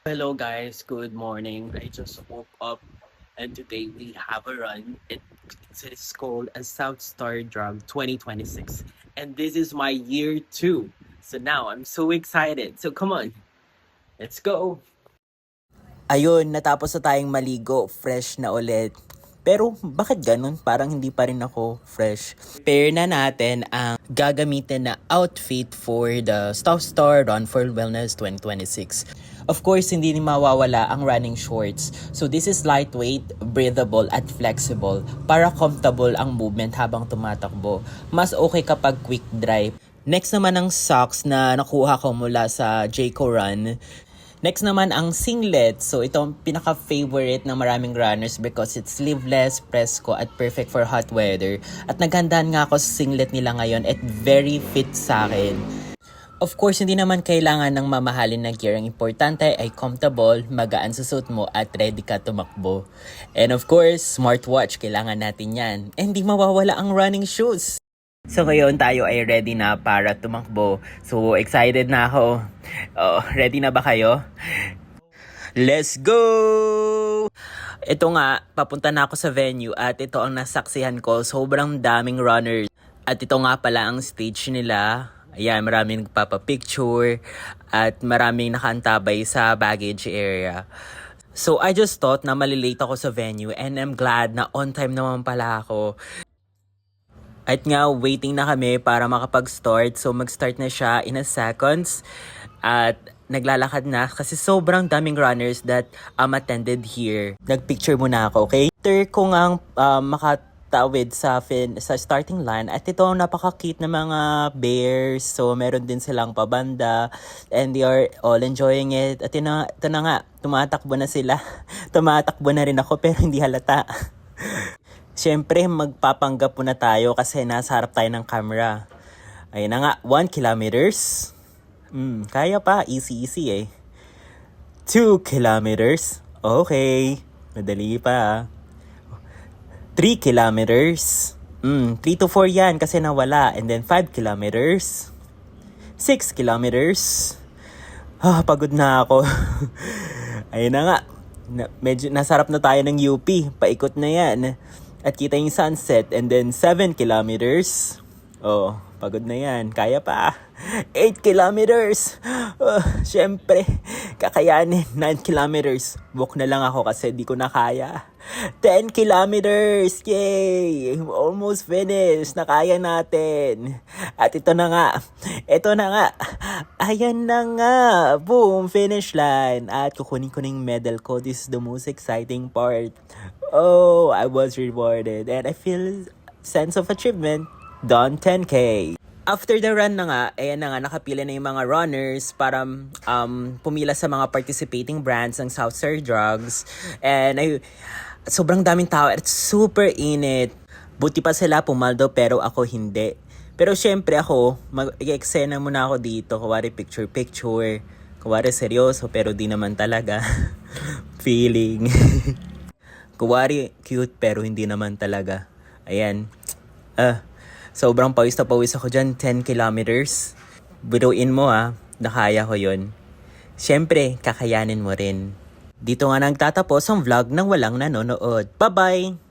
Hello guys, good morning. I just woke up and today we have a run. It's called a South Star Drug 2026. And this is my year two. So now I'm so excited. So come on, let's go. Ayun, natapos na tayong maligo, fresh na ulit. Pero bakit ganun? Parang hindi pa rin ako fresh. Prepare na natin ang gagamitin na outfit for the South Star Run for Wellness 2026. Of course, hindi ni mawawala ang running shorts. So this is lightweight, breathable at flexible para comfortable ang movement habang tumatakbo. Mas okay kapag quick dry. Next naman ang socks na nakuha ko mula sa Jayco Run. Next naman ang singlet. So ito ang pinaka-favorite ng maraming runners because it's sleeveless, presko at perfect for hot weather. At naghandaan nga ako sa singlet nila ngayon at very fit sa akin. Of course, hindi naman kailangan ng mamahalin na gear. Ang importante ay comfortable, magaan sa suit mo at ready ka tumakbo. And of course, smartwatch. Kailangan natin yan. And hindi mawawala ang running shoes. So ngayon tayo ay ready na para tumakbo. So excited na ako. Oh, ready na ba kayo? Let's go! Ito nga, papunta na ako sa venue at ito ang nasaksihan ko. Sobrang daming runners. At ito nga pala ang stage nila. Ayan, maraming nagpapapicture at maraming nakaantabay sa baggage area. So I just thought na malilate ako sa venue and I'm glad na on time naman pala ako. At nga, waiting na kami para makapag-start. So, mag-start na siya in a seconds. At naglalakad na kasi sobrang daming runners that attended here. Nagpicture muna ako, okay? After ko nga makatawid sa starting line. At ito, napaka-cute na mga bears. So, meron din silang pabanda. And they are all enjoying it. At ito na nga, tumatakbo na sila. Tumatakbo na rin ako pero hindi halata. Siyempre, magpapanggap muna tayo kasi nasa harap tayo ng camera. Ayun na nga, 1 kilometers. Kaya pa, easy eh. 2 kilometers. Okay, madali pa. 3 kilometers. 3 to 4 yan kasi nawala. And then 5 kilometers. 6 kilometers. Pagod na ako. Ayun na nga. Medyo nasarap na tayo ng UP. Paikot na yan. At kita yung sunset. And then 7 kilometers. Oh, pagod na yan. Kaya pa. 8 kilometers. Siyempre, kakayanin. 9 kilometers. Walk na lang ako kasi di ko na kaya. 10 kilometers. Yay! Almost finished. Nakaya natin. At ito na nga. Ito na nga. Ayan na nga. Boom! Finish line. At kukunin ko ng medal ko. This is the most exciting part. Oh, I was rewarded. And I feel sense of achievement. Done 10K. After the run na nga, ayan na nga, nakapila na yung mga runners para pumila sa mga participating brands ng South Star Drugs. And sobrang daming tao at super init. Buti pa sila pumaldo pero ako hindi. Pero syempre ako, mag-eksena muna ako dito. Kuwari picture. Kuwari seryoso pero di naman talaga. Feeling. Kuwari cute pero hindi naman talaga. Ayan. Sobrang pawis na pawis ako dyan. 10 kilometers. Biruin mo nakaya ko yun. Siyempre, kakayanin mo rin. Dito nga nagtatapos ang vlog ng walang nanonood. Bye-bye!